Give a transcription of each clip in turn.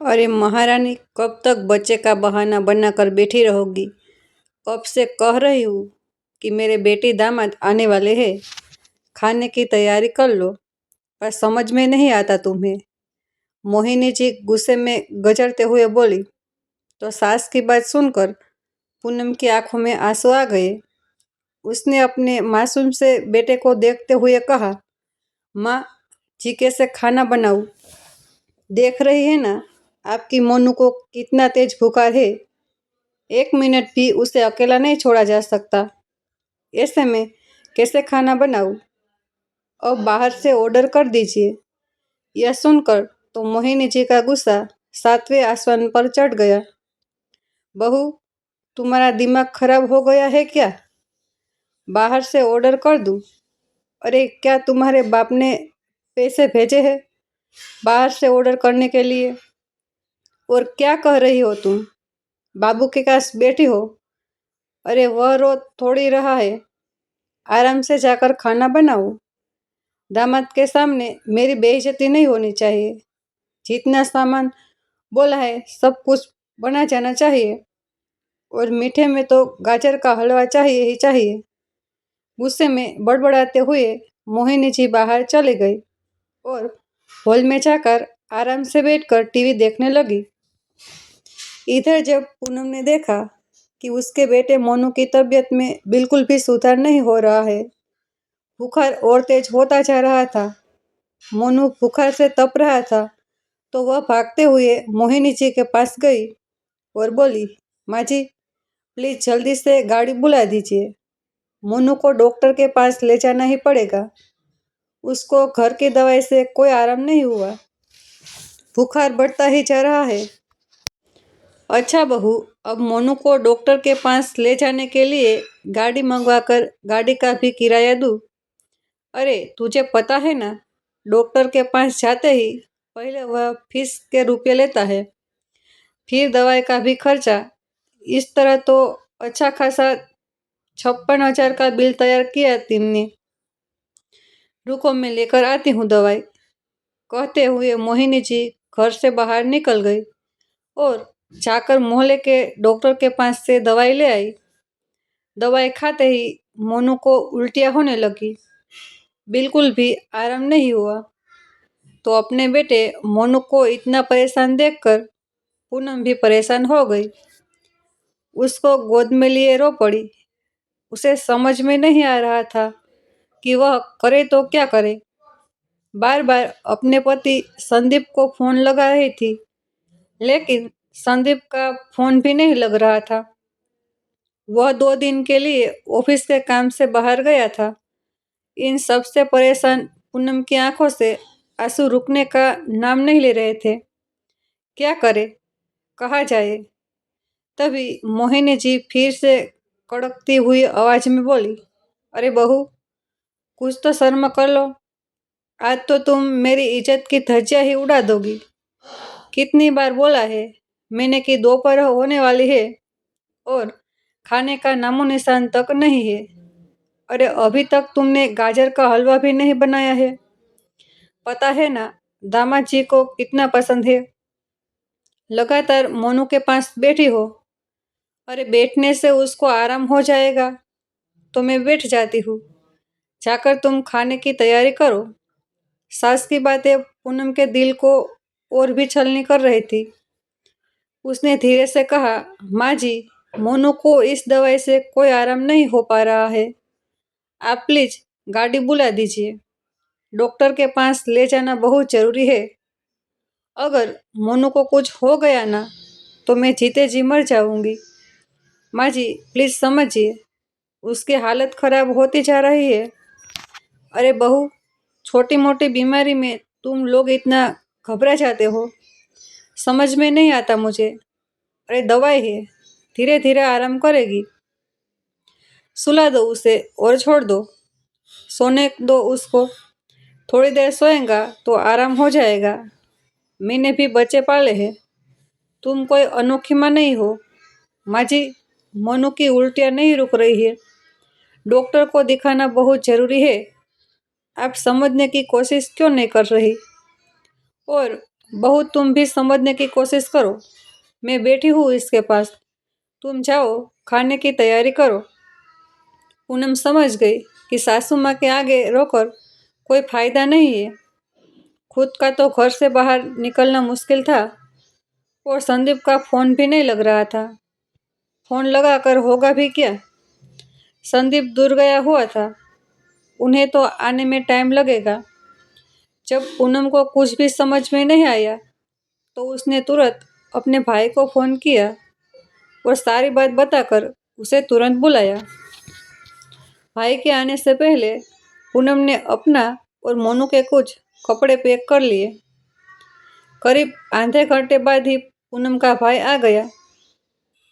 अरे महारानी, कब तक बच्चे का बहाना बनाकर बैठी रहोगी। कब से कह रही हूँ कि मेरे बेटी दामाद आने वाले हैं, खाने की तैयारी कर लो, पर समझ में नहीं आता तुम्हें। मोहिनी जी गुस्से में गजरते हुए बोली। तो सास की बात सुनकर पूनम की आंखों में आंसू आ गए। उसने अपने मासूम से बेटे को देखते हुए कहा, माँ जी कैसे खाना बनाऊं? देख रही है ना आपकी मोनू को कितना तेज बुखार है। 1 मिनट भी उसे अकेला नहीं छोड़ा जा सकता। ऐसे में कैसे खाना बनाऊं? अब बाहर से ऑर्डर कर दीजिए। यह सुनकर तो मोहिनी जी का गुस्सा 7वें आसमान पर चढ़ गया। बहू, तुम्हारा दिमाग खराब हो गया है क्या? बाहर से ऑर्डर कर दूं? अरे क्या तुम्हारे बाप ने पैसे भेजे हैं बाहर से ऑर्डर करने के लिए? और क्या कह रही हो तुम? बाबू के पास बैठी हो? अरे वह रो थोड़ी रहा है। आराम से जाकर खाना बनाओ। दामाद के सामने मेरी बेइज्जती नहीं होनी चाहिए। जितना सामान बोला है सब कुछ बना जाना चाहिए। और मीठे में तो गाजर का हलवा चाहिए ही चाहिए। गुस्से में बड़बड़ाते हुए मोहिनी जी बाहर चले गई और हॉल में जाकर आराम से बैठकर टीवी देखने लगी। इधर जब पूनम ने देखा कि उसके बेटे मोनू की तबीयत में बिल्कुल भी सुधार नहीं हो रहा है, बुखार और तेज होता जा रहा था, मोनू बुखार से तप रहा था, तो वह भागते हुए मोहिनी जी के पास गई और बोली, माँ जी प्लीज जल्दी से गाड़ी बुला दीजिए। मोनू को डॉक्टर के पास ले जाना ही पड़ेगा। उसको घर की दवाई से कोई आराम नहीं हुआ, बुखार बढ़ता ही जा रहा है। अच्छा बहू, अब मोनू को डॉक्टर के पास ले जाने के लिए गाड़ी मंगवाकर गाड़ी का भी किराया दूँ? अरे तुझे पता है ना, डॉक्टर के पास जाते ही पहले वह फीस के रुपये लेता है, फिर दवाई का भी खर्चा। इस तरह तो अच्छा खासा 56,000 का बिल तैयार किया तुमने। रुको मैं लेकर आती हूँ दवाई। कहते हुए मोहिनी जी घर से बाहर निकल गई और जाकर मोहल्ले के डॉक्टर के पास से दवाई ले आई। दवाई खाते ही मोनू को उल्टियाँ होने लगी। बिल्कुल भी आराम नहीं हुआ। तो अपने बेटे मोनू को इतना परेशान देखकर पूनम भी परेशान हो गई। उसको गोद में लिए रो पड़ी। उसे समझ में नहीं आ रहा था कि वह करे तो क्या करे। बार बार अपने पति संदीप को फोन लगा रही थी, लेकिन संदीप का फोन भी नहीं लग रहा था। वह 2 दिन के लिए ऑफिस के काम से बाहर गया था। इन सब से परेशान पूनम की आंखों से आंसू रुकने का नाम नहीं ले रहे थे। क्या करे, कहाँ जाए? तभी मोहिनी जी फिर से कड़कती हुई आवाज में बोली, अरे बहू, कुछ तो शर्म कर लो। आज तो तुम मेरी इज्जत की धज्जियां ही उड़ा दोगी। कितनी बार बोला है मैंने कि दोपहर होने वाली है और खाने का नामो निशान तक नहीं है। अरे अभी तक तुमने गाजर का हलवा भी नहीं बनाया है। पता है ना दामाद जी को कितना पसंद है। लगातार मोनू के पास बैठी हो। अरे बैठने से उसको आराम हो जाएगा तो मैं बैठ जाती हूँ। जाकर तुम खाने की तैयारी करो। सास की बातें पूनम के दिल को और भी छलनी कर रही थी। उसने धीरे से कहा, माँ जी, मोनू को इस दवाई से कोई आराम नहीं हो पा रहा है। आप प्लीज गाड़ी बुला दीजिए। डॉक्टर के पास ले जाना बहुत जरूरी है। अगर मोनू को कुछ हो गया ना तो मैं जीते जी मर जाऊंगी। माँ जी प्लीज समझिए, उसकी हालत खराब होती जा रही है। अरे बहू, छोटी मोटी बीमारी में तुम लोग इतना घबरा जाते हो, समझ में नहीं आता मुझे। अरे दवाई है, धीरे धीरे आराम करेगी। सुला दो उसे और छोड़ दो, सोने दो उसको। थोड़ी देर सोएगा तो आराम हो जाएगा। मैंने भी बच्चे पाले हैं, तुम कोई अनोखी माँ नहीं हो। माँ जी, मोनू की उल्टियाँ नहीं रुक रही है, डॉक्टर को दिखाना बहुत जरूरी है। आप समझने की कोशिश क्यों नहीं कर रही? और बहू तुम भी समझने की कोशिश करो, मैं बैठी हूँ इसके पास, तुम जाओ खाने की तैयारी करो। पूनम समझ गई कि सासू माँ के आगे रोकर कोई फायदा नहीं है। खुद का तो घर से बाहर निकलना मुश्किल था और संदीप का फोन भी नहीं लग रहा था। फोन लगाकर होगा भी क्या? संदीप दूर गया हुआ था, उन्हें तो आने में टाइम लगेगा। जब पूनम को कुछ भी समझ में नहीं आया तो उसने तुरंत अपने भाई को फोन किया और सारी बात बताकर उसे तुरंत बुलाया। भाई के आने से पहले पूनम ने अपना और मोनू के कुछ कपड़े पैक कर लिए। करीब आधे घंटे बाद ही पूनम का भाई आ गया।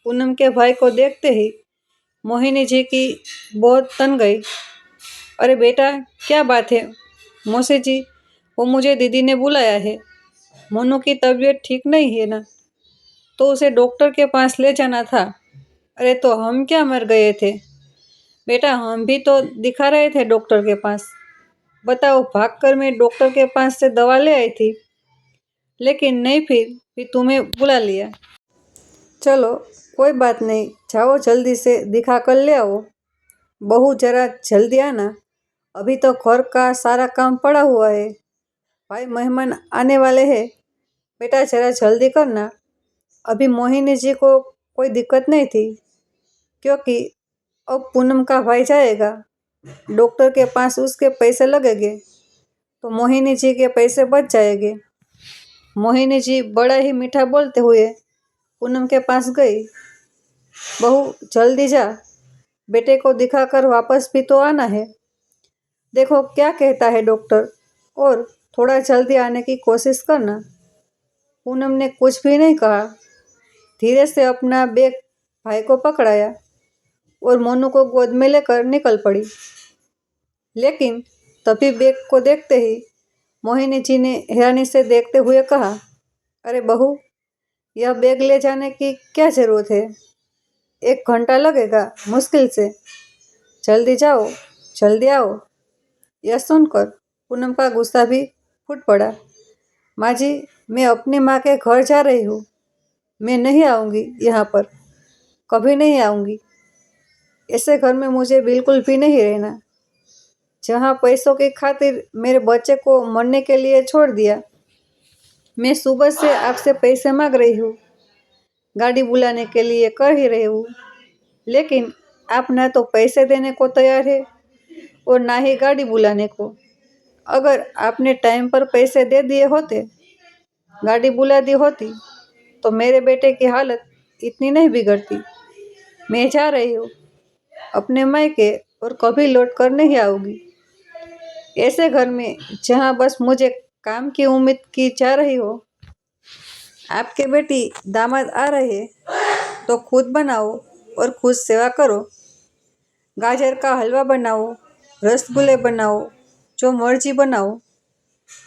पूनम के भाई को देखते ही मोहिनी जी की बहुत तन गई। अरे बेटा, क्या बात है? मौसी जी, वो मुझे दीदी ने बुलाया है। मोनू की तबीयत ठीक नहीं है ना, तो उसे डॉक्टर के पास ले जाना था। अरे तो हम क्या मर गए थे? बेटा, हम भी तो दिखा रहे थे डॉक्टर के पास। बताओ, भागकर मैं डॉक्टर के पास से दवा ले आई थी, लेकिन नहीं, फिर तुम्हें बुला लिया। चलो, कोई बात नहीं, जाओ जल्दी से दिखा कर ले आओ। बहू जरा जल्दी आना, अभी तो घर का सारा काम पड़ा हुआ है। भाई मेहमान आने वाले हैं, बेटा जरा जल्दी करना। अभी मोहिनी जी को कोई दिक्कत नहीं थी, क्योंकि अब पूनम का भाई जाएगा, डॉक्टर के पास उसके पैसे लगेंगे तो मोहिनी जी के पैसे बच जाएंगे। मोहिनी जी बड़ा ही मीठा बोलते हुए पूनम के पास गई। बहू जल्दी जा, बेटे को दिखाकर वापस भी तो आना है। देखो क्या कहता है डॉक्टर, और थोड़ा जल्दी आने की कोशिश करना। पूनम ने कुछ भी नहीं कहा, धीरे से अपना बैग भाई को पकड़ाया और मोनू को गोद में लेकर निकल पड़ी। लेकिन तभी बैग को देखते ही मोहिनी जी ने हैरानी से देखते हुए कहा, अरे बहू, यह बैग ले जाने की क्या जरूरत है? 1 घंटा लगेगा मुश्किल से। जल्दी जाओ, जल्दी आओ। यह सुनकर पूनम का गुस्सा भी फूट पड़ा। माँ जी, मैं अपनी माँ के घर जा रही हूँ, मैं नहीं आऊँगी यहाँ पर, कभी नहीं आऊँगी। ऐसे घर में मुझे बिल्कुल भी नहीं रहना, जहाँ पैसों की खातिर मेरे बच्चे को मरने के लिए छोड़ दिया। मैं सुबह से आपसे पैसे मांग रही हूँ, गाड़ी बुलाने के लिए कह ही रही हूँ, लेकिन आप ना तो पैसे देने को तैयार है और ना ही गाड़ी बुलाने को। अगर आपने टाइम पर पैसे दे दिए होते, गाड़ी बुला दी होती, तो मेरे बेटे की हालत इतनी नहीं बिगड़ती। मैं जा रही हूँ अपने मायके और कभी लौट कर नहीं आऊँगी। ऐसे घर में जहाँ बस मुझे काम की उम्मीद की जा रही हो। आपके बेटी दामाद आ रहे तो खुद बनाओ और खुद सेवा करो। गाजर का हलवा बनाओ, रसगुल्ले बनाओ, जो मर्जी बनाओ,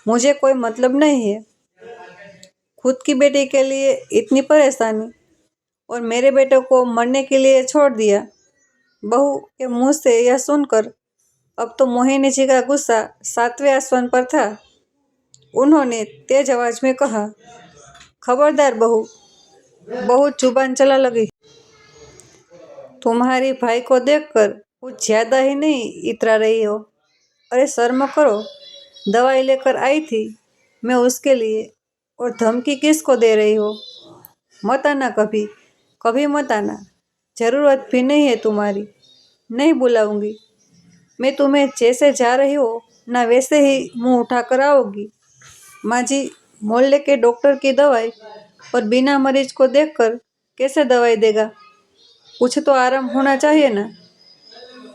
मुझे कोई मतलब नहीं है। खुद की बेटी के लिए इतनी परेशानी और मेरे बेटे को मरने के लिए छोड़ दिया। बहू के मुंह से यह सुनकर अब तो मोहिनी जी का गुस्सा 7वें आसमान पर था। उन्होंने तेज आवाज में कहा, खबरदार बहू, बहुत जुबान चला लगी। तुम्हारी भाई को देखकर कुछ ज्यादा ही नहीं इतरा रही हो। अरे शर्म करो, दवाई लेकर आई थी मैं उसके लिए, और धमकी किसको दे रही हो? मत आना कभी, कभी मत आना, जरूरत भी नहीं है तुम्हारी, नहीं बुलाऊंगी। मैं तुम्हें जैसे जा रही हो ना वैसे ही मुंह उठाकर आओगी। माँ जी, मोहल्ले के डॉक्टर की दवाई और बिना मरीज को देखकर कैसे दवाई देगा? कुछ तो आराम होना चाहिए ना।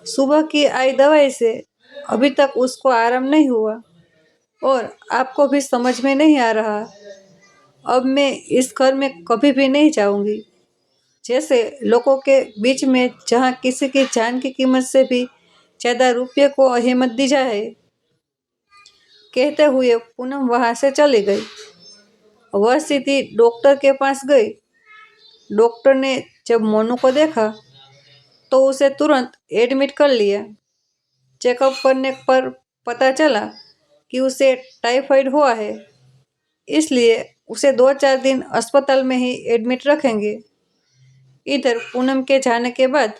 सुबह की आई दवाई से अभी तक उसको आराम नहीं हुआ और आपको भी समझ में नहीं आ रहा। अब मैं इस घर में कभी भी नहीं जाऊंगी। जैसे लोगों के बीच में जहाँ किसी की जान की कीमत से भी ज्यादा रुपये को अहमियत दी जाए। कहते हुए पूनम वहां से चली गई। वह सीधी डॉक्टर के पास गई। डॉक्टर ने जब मोनू को देखा तो उसे तुरंत एडमिट कर लिया। चेकअप करने पर पता चला कि उसे टाइफाइड हुआ है। इसलिए उसे 2-4 दिन अस्पताल में ही एडमिट रखेंगे। इधर पूनम के जाने के बाद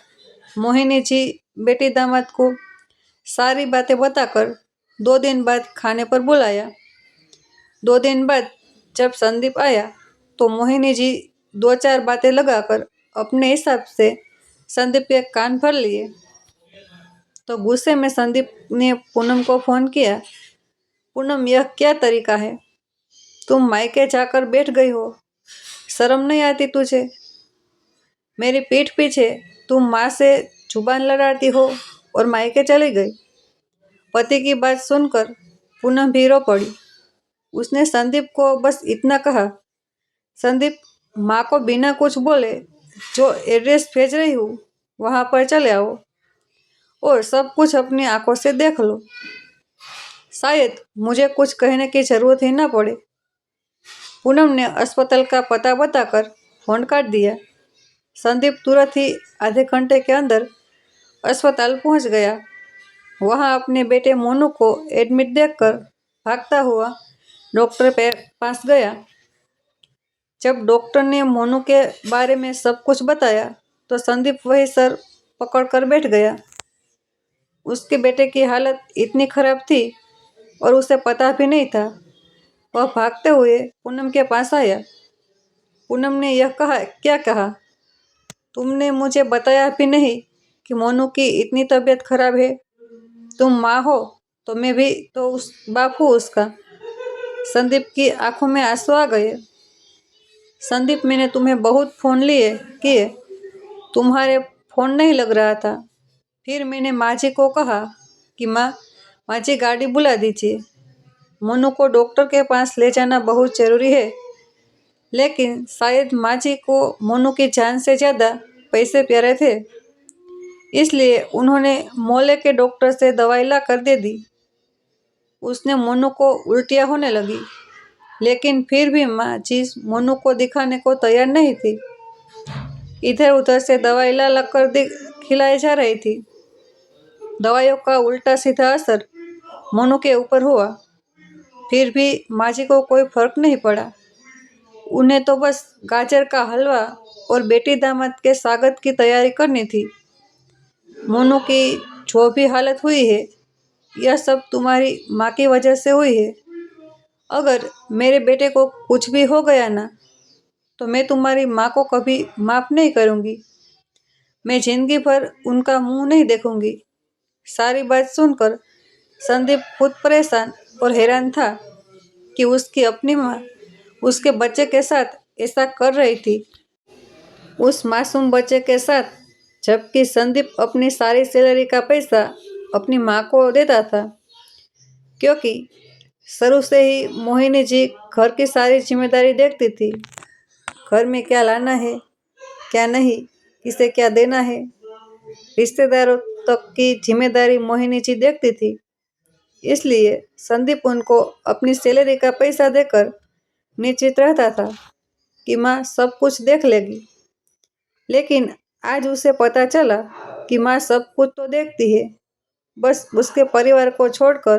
मोहिनी जी बेटी दामाद को सारी बातें बताकर 2 दिन बाद खाने पर बुलाया। 2 दिन बाद जब संदीप आया तो मोहिनी जी 2-4 बातें लगाकर अपने हिसाब से संदीप के कान भर लिए। तो गुस्से में संदीप ने पूनम को फोन किया। पूनम, यह क्या तरीका है? तुम मायके जाकर बैठ गई हो, शर्म नहीं आती तुझे? मेरी पीठ पीछे तुम माँ से जुबान लड़ाती हो और मायके चली गई। पति की बात सुनकर पूनम भी रो पड़ी। उसने संदीप को बस इतना कहा, संदीप, माँ को बिना कुछ बोले जो एड्रेस भेज रही हूँ वहां पर चले आओ और सब कुछ अपनी आंखों से देख लो। शायद मुझे कुछ कहने की जरूरत ही ना पड़े। पूनम ने अस्पताल का पता बताकर फोन काट दिया। संदीप तुरंत ही आधे घंटे के अंदर अस्पताल पहुंच गया। वहां अपने बेटे मोनू को एडमिट देखकर भागता हुआ डॉक्टर के पास गया। जब डॉक्टर ने मोनू के बारे में सब कुछ बताया तो संदीप वही सर पकड़कर बैठ गया। उसके बेटे की हालत इतनी खराब थी और उसे पता भी नहीं था। वह भागते हुए पूनम के पास आया। पूनम ने यह कहा, क्या कहा? तुमने मुझे बताया भी नहीं कि मोनू की इतनी तबीयत खराब है। तुम माँ हो तो मैं भी तो उस बाप हूँ उसका। संदीप की आंखों में आंसू आ गए। संदीप, मैंने तुम्हें बहुत फोन किए, तुम्हारे फोन नहीं लग रहा था। फिर मैंने माँ जी को कहा कि माँ जी गाड़ी बुला दीजिए। मोनू को डॉक्टर के पास ले जाना बहुत जरूरी है। लेकिन शायद माँ जी को मोनू की जान से ज्यादा पैसे प्यारे थे, इसलिए उन्होंने मोहल्ले के डॉक्टर से दवाई ला कर दे दी। उसने मोनू को उल्टियाँ होने लगी, लेकिन फिर भी माँ जी मोनू को दिखाने को तैयार नहीं थी। इधर उधर से दवाई ला कर खिलाई जा रही थी। दवाइयों का उल्टा सीधा असर मोनू के ऊपर हुआ। फिर भी माँ जी को कोई फर्क नहीं पड़ा। उन्हें तो बस गाजर का हलवा और बेटी दामाद के स्वागत की तैयारी करनी थी। मोनू की जो भी हालत हुई है, यह सब तुम्हारी माँ की वजह से हुई है। अगर मेरे बेटे को कुछ भी हो गया ना, तो मैं तुम्हारी माँ को कभी माफ नहीं करूँगी। मैं जिंदगी भर उनका मुंह नहीं देखूंगी। सारी बात सुनकर संदीप खुद परेशान और हैरान था कि उसकी अपनी माँ उसके बच्चे के साथ ऐसा कर रही थी, उस मासूम बच्चे के साथ, जबकि संदीप अपनी सारी सैलरी का पैसा अपनी माँ को देता था। क्योंकि शुरू से ही मोहिनी जी घर की सारी जिम्मेदारी देखती थी। घर में क्या लाना है, क्या नहीं, किसे क्या देना है, रिश्तेदारों तक की जिम्मेदारी मोहिनी जी देखती थी। इसलिए संदीप उनको अपनी सैलरी का पैसा देकर निश्चित रहता था कि माँ सब कुछ देख लेगी। लेकिन आज उसे पता चला कि माँ सब कुछ तो देखती है, बस उसके परिवार को छोड़कर।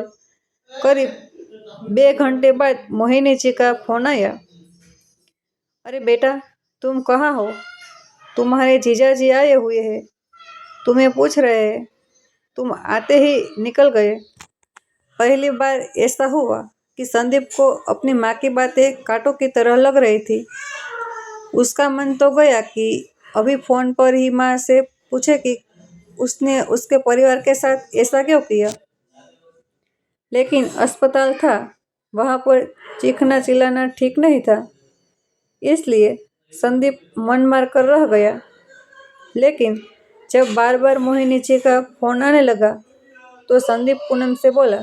करीब 2 घंटे बाद मोहिनी जी का फोन आया। अरे बेटा, तुम कहाँ हो? तुम्हारे जीजा जी आए हुए हैं, तुम्हें पूछ रहे हैं। तुम आते ही निकल गए। पहली बार ऐसा हुआ कि संदीप को अपनी माँ की बातें कांटों की तरह लग रही थी। उसका मन तो गया कि अभी फोन पर ही माँ से पूछे कि उसने उसके परिवार के साथ ऐसा क्यों किया। लेकिन अस्पताल था, वहां पर चीखना चिल्लाना ठीक नहीं था, इसलिए संदीप मन मार कर रह गया। लेकिन जब बार बार मोहिनी जी का फोन आने लगा तो संदीप पूनम से बोला,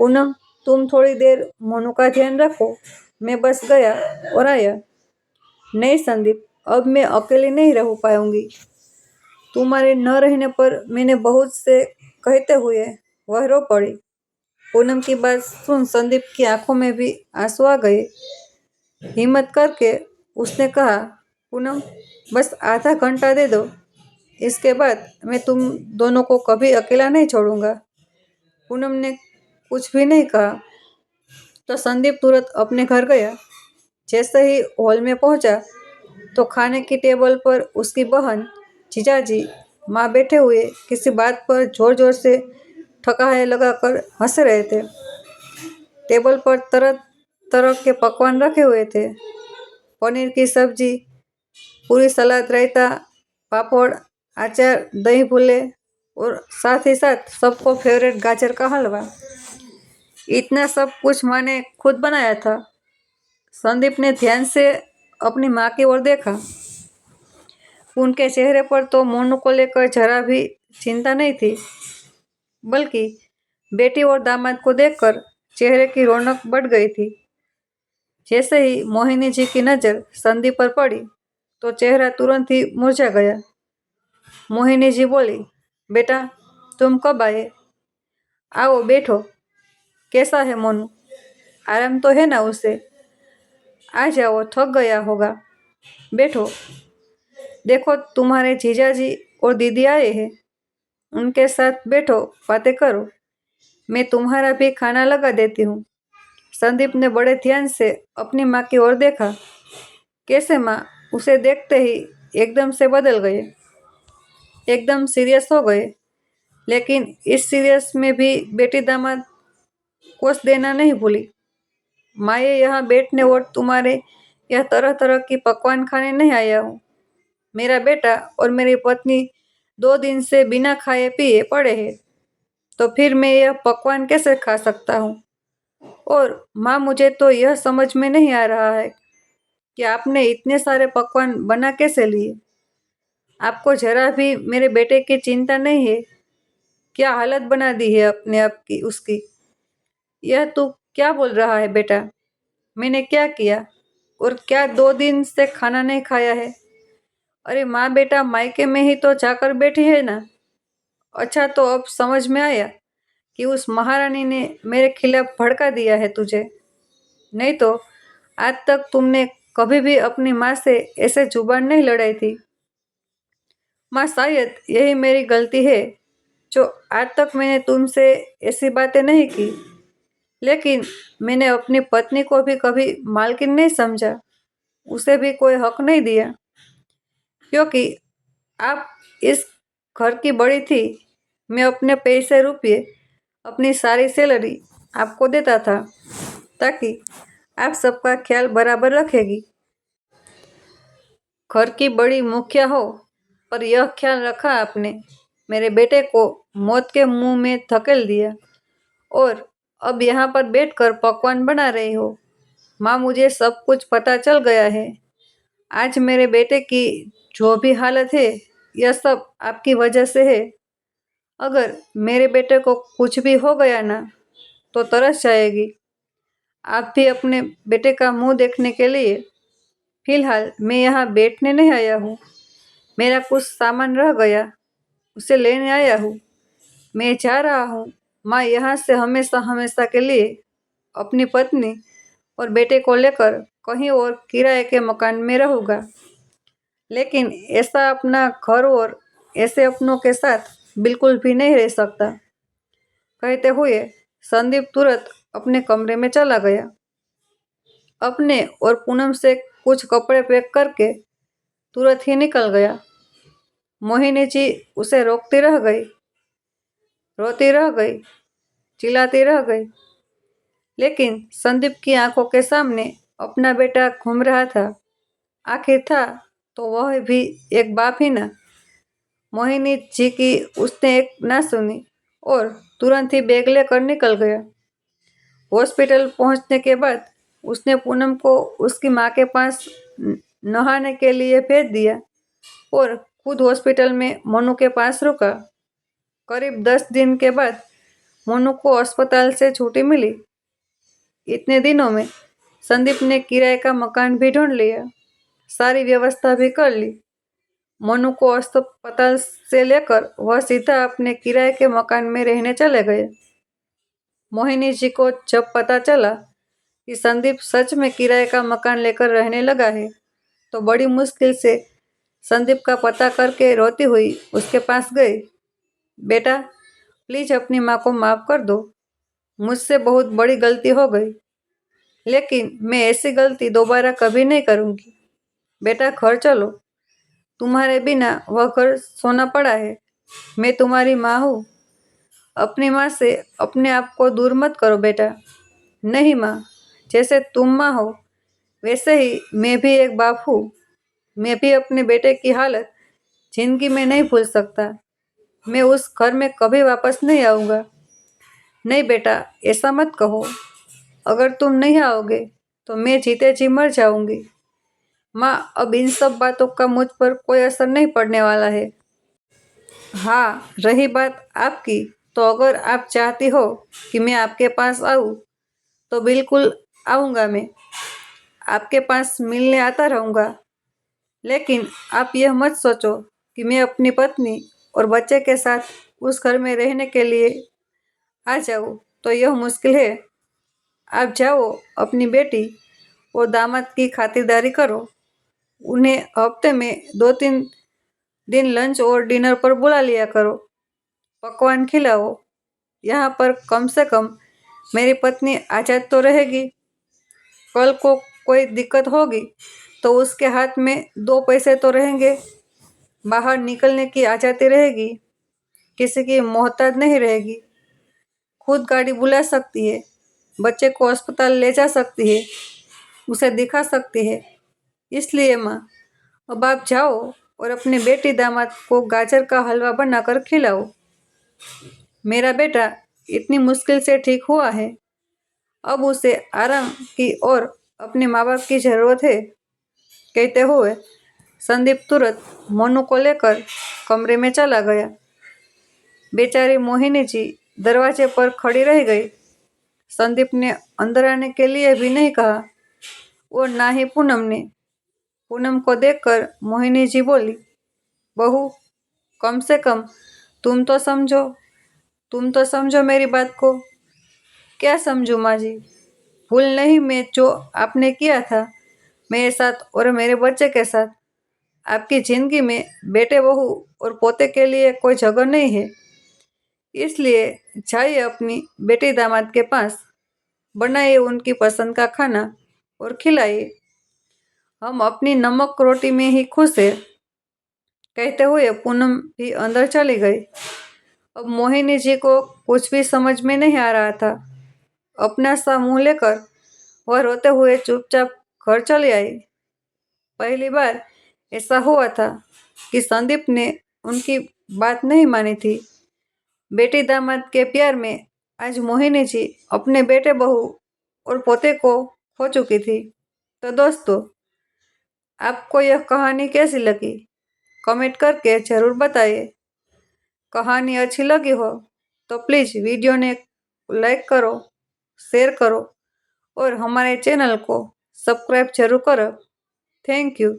पूनम, तुम थोड़ी देर मोनू का ध्यान रखो, मैं बस गया और आया। नहीं संदीप, अब मैं अकेली नहीं रह पाऊंगी। तुम्हारे न रहने पर मैंने बहुत से कहते हुए वह रो पड़ी। पूनम की बात सुन संदीप की आंखों में भी आंसू आ गए। हिम्मत करके उसने कहा, पूनम, बस आधा घंटा दे दो, इसके बाद मैं तुम दोनों को कभी अकेला नहीं छोड़ूंगा। पूनम ने कुछ भी नहीं कहा। तो संदीप तुरंत अपने घर गया। जैसे ही हॉल में पहुंचा तो खाने की टेबल पर उसकी बहन, जीजाजी, माँ बैठे हुए किसी बात पर जोर जोर से ठकाए लगाकर हंस रहे थे। टेबल पर तरह तरह के पकवान रखे हुए थे। पनीर की सब्जी, पूरी, सलाद, रायता, पापड़, अचार, दही भल्ले और साथ ही साथ सबको फेवरेट गाजर का हलवा। इतना सब कुछ माँ ने खुद बनाया था। संदीप ने ध्यान से अपनी माँ की ओर देखा। उनके चेहरे पर तो मोनू को लेकर जरा भी चिंता नहीं थी, बल्कि बेटी और दामाद को देखकर चेहरे की रौनक बढ़ गई थी। जैसे ही मोहिनी जी की नज़र संदीप पर पड़ी तो चेहरा तुरंत ही मुरझा गया। मोहिनी जी बोली, बेटा तुम कब आए? आओ बैठो। कैसा है मोनू? आराम तो है ना उसे? आ जाओ, थक गया होगा। बैठो। देखो तुम्हारे जीजाजी और दीदी आए हैं, उनके साथ बैठो, बातें करो। मैं तुम्हारा भी खाना लगा देती हूँ। संदीप ने बड़े ध्यान से अपनी माँ की ओर देखा। कैसे माँ उसे देखते ही एकदम से बदल गए, एकदम सीरियस हो गए। लेकिन इस सीरियस में भी बेटी दामाद कोस देना नहीं भूली। माँ ये यहाँ बैठने और तुम्हारे यह तरह तरह की पकवान खाने नहीं आया हूँ। मेरा बेटा और मेरी पत्नी 2 दिन से बिना खाए पिए पड़े हैं, तो फिर मैं यह पकवान कैसे खा सकता हूँ? और माँ मुझे तो यह समझ में नहीं आ रहा है कि आपने इतने सारे पकवान बना कैसे लिए। आपको जरा भी मेरे बेटे की चिंता नहीं है? क्या हालत बना दी है अपने आप की उसकी। यह तू क्या बोल रहा है बेटा? मैंने क्या किया? और क्या 2 दिन से खाना नहीं खाया है? अरे माँ बेटा मायके में ही तो जाकर बैठी है ना। अच्छा तो अब समझ में आया कि उस महारानी ने मेरे खिलाफ भड़का दिया है तुझे। नहीं तो आज तक तुमने कभी भी अपनी माँ से ऐसे जुबान नहीं लड़ाई थी। माँ शायद यही मेरी गलती है जो आज तक मैंने तुमसे ऐसी बातें नहीं की। लेकिन मैंने अपनी पत्नी को भी कभी मालकिन नहीं समझा, उसे भी कोई हक नहीं दिया, क्योंकि आप इस घर की बड़ी थी। मैं अपने पैसे रुपये, अपनी सारी सैलरी आपको देता था ताकि आप सबका ख्याल बराबर रखेगी। घर की बड़ी मुखिया हो, पर यह ख्याल रखा आपने, मेरे बेटे को मौत के मुंह में धकेल दिया और अब यहाँ पर बैठकर पकवान बना रही हो। माँ मुझे सब कुछ पता चल गया है। आज मेरे बेटे की जो भी हालत है यह सब आपकी वजह से है। अगर मेरे बेटे को कुछ भी हो गया ना तो तरस जाएगी। आप भी अपने बेटे का मुंह देखने के लिए। फिलहाल मैं यहाँ बैठने नहीं आया हूँ। मेरा कुछ सामान रह गया, उसे लेने आया हूँ। मैं जा रहा हूँ। माँ यहाँ से हमेशा हमेशा के लिए अपनी पत्नी और बेटे को लेकर कहीं और किराए के मकान में रहूँगा। लेकिन ऐसा अपना घर और ऐसे अपनों के साथ बिल्कुल भी नहीं रह सकता। कहते हुए संदीप तुरंत अपने कमरे में चला गया। अपने और पूनम से कुछ कपड़े पैक करके तुरंत ही निकल गया। मोहिनी जी उसे रोकती रह गई, रोती रह गई, चिल्लाती रह गई। लेकिन संदीप की आंखों के सामने अपना बेटा घूम रहा था। आखिर था तो वह भी एक बाप ही ना। मोहिनी जी की उसने एक ना सुनी और तुरंत ही बैग लेकर निकल गया। हॉस्पिटल पहुंचने के बाद उसने पूनम को उसकी माँ के पास नहाने के लिए भेज दिया और खुद हॉस्पिटल में मोनू के पास रुका। करीब 10 दिन के बाद मोनू को अस्पताल से छुट्टी मिली। इतने दिनों में संदीप ने किराए का मकान भी ढूंढ लिया, सारी व्यवस्था भी कर ली। मोनू को अस्पताल से लेकर वह सीधा अपने किराए के मकान में रहने चले गए। मोहिनी जी को जब पता चला कि संदीप सच में किराए का मकान लेकर रहने लगा है, तो बड़ी मुश्किल से संदीप का पता करके रोती हुई उसके पास गई। बेटा प्लीज अपनी माँ को माफ़ कर दो, मुझसे बहुत बड़ी गलती हो गई। लेकिन मैं ऐसी गलती दोबारा कभी नहीं करूँगी। बेटा घर चलो, तुम्हारे बिना वह घर सोना पड़ा है। मैं तुम्हारी माँ हूँ। अपनी माँ से अपने आप को दूर मत करो बेटा। नहीं माँ, जैसे तुम माँ हो वैसे ही मैं भी एक बाप हूँ। मैं भी अपने बेटे की हालत जिंदगी में नहीं भूल सकता। मैं उस घर में कभी वापस नहीं आऊँगा। नहीं बेटा, ऐसा मत कहो। अगर तुम नहीं आओगे तो मैं जीते जी मर जाऊंगी। माँ, अब इन सब बातों का मुझ पर कोई असर नहीं पड़ने वाला है। हाँ, रही बात आपकी, तो अगर आप चाहती हो कि मैं आपके पास आऊँ तो बिल्कुल आऊँगा। मैं आपके पास मिलने आता रहूँगा। लेकिन आप यह मत सोचो कि मैं अपनी पत्नी और बच्चे के साथ उस घर में रहने के लिए आ जाऊँ, तो यह मुश्किल है। आप जाओ, अपनी बेटी और दामाद की खातिरदारी करो। उन्हें हफ्ते में 2-3 दिन लंच और डिनर पर बुला लिया करो। पकवान खिलाओ। यहाँ पर कम से कम मेरी पत्नी आजाद तो रहेगी। कल को कोई दिक्कत होगी तो उसके हाथ में 2 पैसे तो रहेंगे। बाहर निकलने की आज़ादी रहेगी। किसी की मोहताज नहीं रहेगी। खुद गाड़ी बुला सकती है। बच्चे को अस्पताल ले जा सकती है। उसे दिखा सकती है। इसलिए माँ, अब आप जाओ और अपने बेटी दामाद को गाजर का हलवा बनाकर खिलाओ। मेरा बेटा इतनी मुश्किल से ठीक हुआ है। अब उसे आराम की और अपने माँ बाप की ज़रूरत है। कहते हुए संदीप तुरंत मोनू को लेकर कमरे में चला गया। बेचारी मोहिनी जी दरवाजे पर खड़ी रह गई। संदीप ने अंदर आने के लिए भी नहीं कहा और ना ही पूनम ने। पूनम को देखकर मोहिनी जी बोली, बहू, कम से कम तुम तो समझो मेरी बात को। क्या समझूं माँ जी? भूल नहीं मैं जो आपने किया था मेरे साथ और मेरे बच्चे के साथ। आपकी जिंदगी में बेटे बहू और पोते के लिए कोई जगह नहीं है। इसलिए जाइए अपनी बेटी दामाद के पास, बनाइए उनकी पसंद का खाना और खिलाइए। हम अपनी नमक रोटी में ही खुश है। कहते हुए पूनम भी अंदर चली गई। अब मोहिनी जी को कुछ भी समझ में नहीं आ रहा था। अपना सा मुंह लेकर वह रोते हुए चुपचाप घर चली आई। पहली बार ऐसा हुआ था कि संदीप ने उनकी बात नहीं मानी थी। बेटी दामाद के प्यार में आज मोहिनी जी अपने बेटे बहू और पोते को खो चुकी थी। तो दोस्तों, आपको यह कहानी कैसी लगी? कमेंट करके ज़रूर बताइए। कहानी अच्छी लगी हो तो प्लीज़ वीडियो ने लाइक करो, शेयर करो और हमारे चैनल को सब्सक्राइब जरूर करो। Thank you.